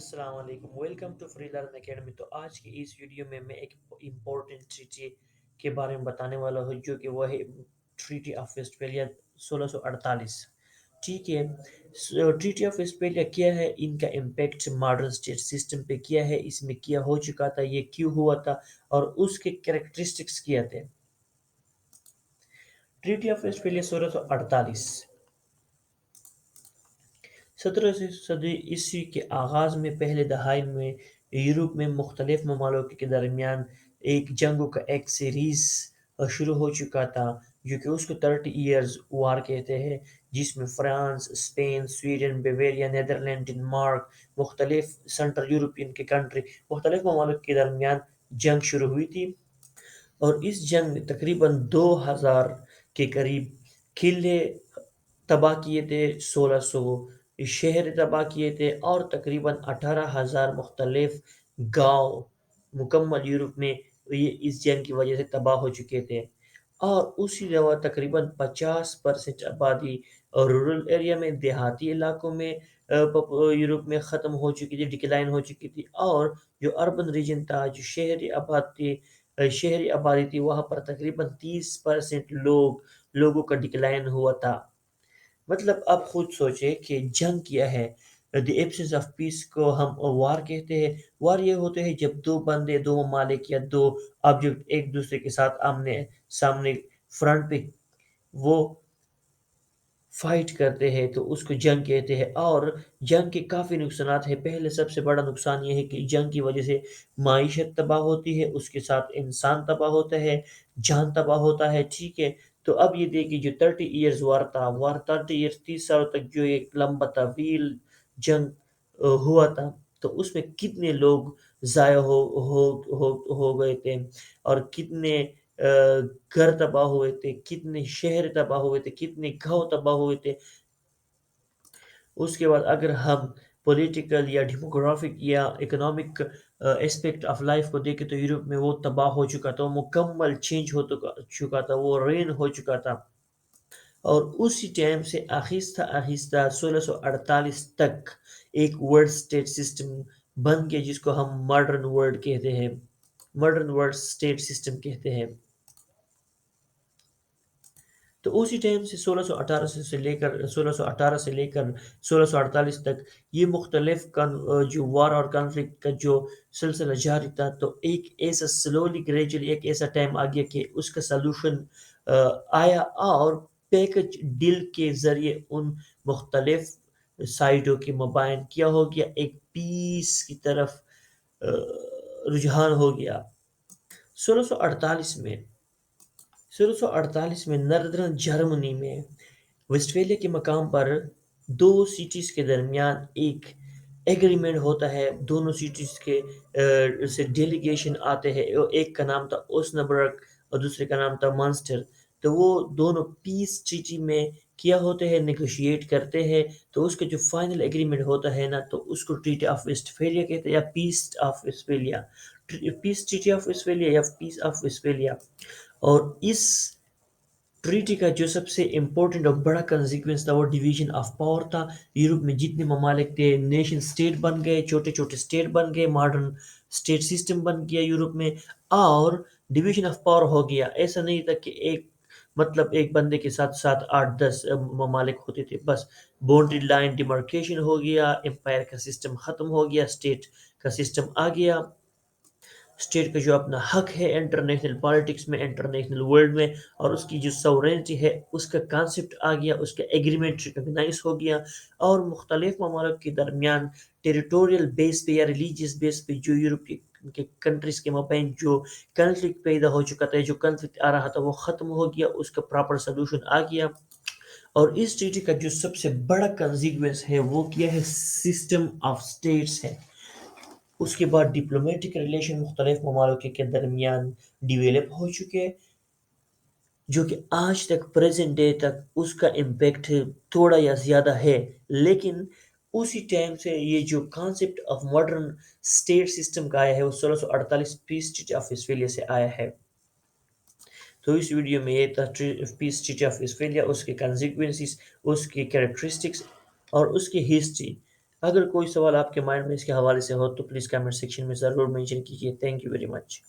السلام علیکم، welcome to free learn academy. تو آج کی اس ویڈیو میں ایک امپورٹنٹ ٹریٹی کے بارے میں بتانے والا ہوں، جو کہ وہ ہے ٹریٹی آف ویسٹفیلیا 1648۔ ٹھیک ہے، ٹریٹی آف ویسٹفیلیا کیا ہے، ان کا امپیکٹ ماڈرن اسٹیٹ سسٹم پہ کیا ہے، اس میں کیا ہو چکا تھا، یہ کیوں ہوا تھا، اور اس کے کریکٹرسٹکس کیا تھے۔ ٹریٹی آف ویسٹفیلیا 1648 17ویں صدی عیسوی کے آغاز میں پہلے دہائی میں یورپ میں مختلف ممالک کے درمیان ایک جنگوں کا ایک سیریز شروع ہو چکا تھا، جو کہ اس کو 30 ایئرز وار کہتے ہیں، جس میں France, Spain, Sweden, Bavaria, Netherland, Denmark, مختلف سینٹرل یورپین کے کنٹری، مختلف ممالک کے درمیان جنگ شروع ہوئی تھی۔ اور اس جنگ میں تقریباً 2000 کے قریب قلعے تباہ کیے تھے، 1600 شہر تباہ کیے تھے، اور تقریباً 18,000 مختلف گاؤں مکمل یورپ میں یہ اس جنگ کی وجہ سے تباہ ہو چکے تھے۔ اور اسی دوران تقریباً 50% آبادی رورل ایریا میں، دیہاتی علاقوں میں یورپ میں ختم ہو چکی تھی، ڈکلائن ہو چکی تھی، اور جو اربن ریجن تھا، جو شہری آبادی تھی، وہاں پر تقریباً 30% لوگوں کا ڈکلائن ہوا تھا۔ مطلب آپ خود سوچیں کہ جنگ کیا ہے۔ دی ایبسنس آف پیس کو ہم وار کہتے ہیں۔ وار یہ ہوتے ہیں جب دو بندے، دو ممالک یا دو آبجیکٹ ایک دوسرے کے ساتھ آمنے سامنے فرنٹ پہ وہ فائٹ کرتے ہیں، تو اس کو جنگ کہتے ہیں۔ اور جنگ کے کافی نقصانات ہیں۔ پہلے سب سے بڑا نقصان یہ ہے کہ جنگ کی وجہ سے معیشت تباہ ہوتی ہے، اس کے ساتھ انسان تباہ ہوتا ہے، جان تباہ ہوتا ہے۔ ٹھیک ہے، تو اب یہ دیکھیے جو 30 ایئرز وار تھا، 30 ایئرز 30 سالوں تک جو ایک لمبا طویل جنگ ہوا تھا، تو اس میں کتنے لوگ ضائع ہو گئے تھے، اور کتنے گھر تباہ ہوئے تھے، کتنے شہر تباہ ہوئے تھے، کتنے گاؤں تباہ ہوئے تھے۔ اس کے بعد اگر ہم پولیٹیکل یا ڈیموگرافک یا اکنامک اسپیکٹ آف لائف کو دیکھیں، تو یورپ میں وہ تباہ ہو چکا تھا، وہ مکمل چینج ہو چکا تھا، وہ رین ہو چکا تھا۔ اور اسی ٹائم سے آہستہ آہستہ 1648 تک ایک ورلڈ اسٹیٹ سسٹم بن گیا، جس کو ہم ماڈرن ورلڈ کہتے ہیں، ماڈرن ورلڈ اسٹیٹ سسٹم کہتے ہیں۔ تو اسی ٹائم سے 1618 سے لے کر 1648 تک یہ مختلف جو وار اور کانفلکٹ کا جو سلسلہ جاری تھا، تو ایک ایسا سلولی گریجولی ایک ایسا ٹائم آ گیا کہ اس کا سلوشن آیا، اور پیکج ڈیل کے ذریعے ان مختلف سائڈوں کے مبین کیا ہو گیا، ایک پیس کی طرف رجحان ہو گیا۔ 1648 میں 1648 میں نردرن جرمنی میں ویسٹفیلیا کے مقام پر دو سٹیز کے درمیان ایک ایگریمنٹ ہوتا ہے۔ دونوں سٹیز کے سے ڈیلیگیشن آتے ہیں، ایک کا نام تھا اوسنبرگ اور دوسرے کا نام تھا مانسٹر۔ تو وہ دونوں پیس ٹریٹی میں کیا ہوتے ہیں، نیگوشیٹ کرتے ہیں، تو اس کا جو فائنل ایگریمنٹ ہوتا ہے نا، تو اس کو ٹریٹی آف ویسٹفیلیا کہتے ہیں، یا پیس آف ویسٹفیلیا، پیس ٹریٹی آف ویسٹفیلیا یا پیس آف ویسٹفیلیا۔ اور اس ٹریٹی کا جو سب سے امپورٹنٹ اور بڑا کنسیکوینس تھا، وہ ڈویژن آف پاور تھا۔ یورپ میں جتنے ممالک تھے، نیشن سٹیٹ بن گئے، چھوٹے چھوٹے سٹیٹ بن گئے، ماڈرن سٹیٹ سسٹم بن گیا یورپ میں، اور ڈویژن آف پاور ہو گیا۔ ایسا نہیں تھا کہ ایک بندے کے ساتھ ساتھ 8-10 ممالک ہوتے تھے، بس باؤنڈری لائن ڈیمارکیشن ہو گیا، امپائر کا سسٹم ختم ہو گیا، سٹیٹ کا سسٹم آ گیا۔ اسٹیٹ کا جو اپنا حق ہے انٹرنیشنل پالیٹکس میں، انٹرنیشنل ورلڈ میں، اور اس کی جو سورینٹی ہے، اس کا کانسیپٹ آ گیا، اس کا ایگریمنٹ ریکگنائز ہو گیا، اور مختلف ممالک کے درمیان ٹیریٹوریل بیس پہ یا ریلیجیس بیس پہ جو یورپ کے کنٹریز کے مابین جو کنفلکٹ پیدا ہو چکا تھا، جو کنفلکٹ آ رہا تھا، وہ ختم ہو گیا، اس کا پراپر سلوشن آ گیا۔ اور اس ٹریٹی کا جو سب سے بڑا کنسیکوینس ہے، وہ کیا ہے، سسٹم آف سٹیٹس ہے۔ اس کے بعد ڈپلومیٹک ریلیشن مختلف ممالک کے درمیان ڈیویلپ ہو چکے، جو کہ آج تک پریزنٹ ڈے تک اس کا امپیکٹ تھوڑا یا زیادہ ہے۔ لیکن اسی ٹائم سے یہ جو concept of modern state system کا آیا ہے، وہ 1648 پیس ٹریٹی آف ویسٹفیلیا سے آیا ہے۔ تو اس ویڈیو میں یہ تھا پیس ٹریٹی آف ویسٹفیلیا، اس کے کنسیکوینسز، اس کے کریکٹرسٹکس، اور اس کی ہسٹری۔ اگر کوئی سوال آپ کے مائنڈ میں اس کے حوالے سے ہو تو پلیز کمنٹ سیکشن میں ضرور مینشن کیجیے. Thank you very much.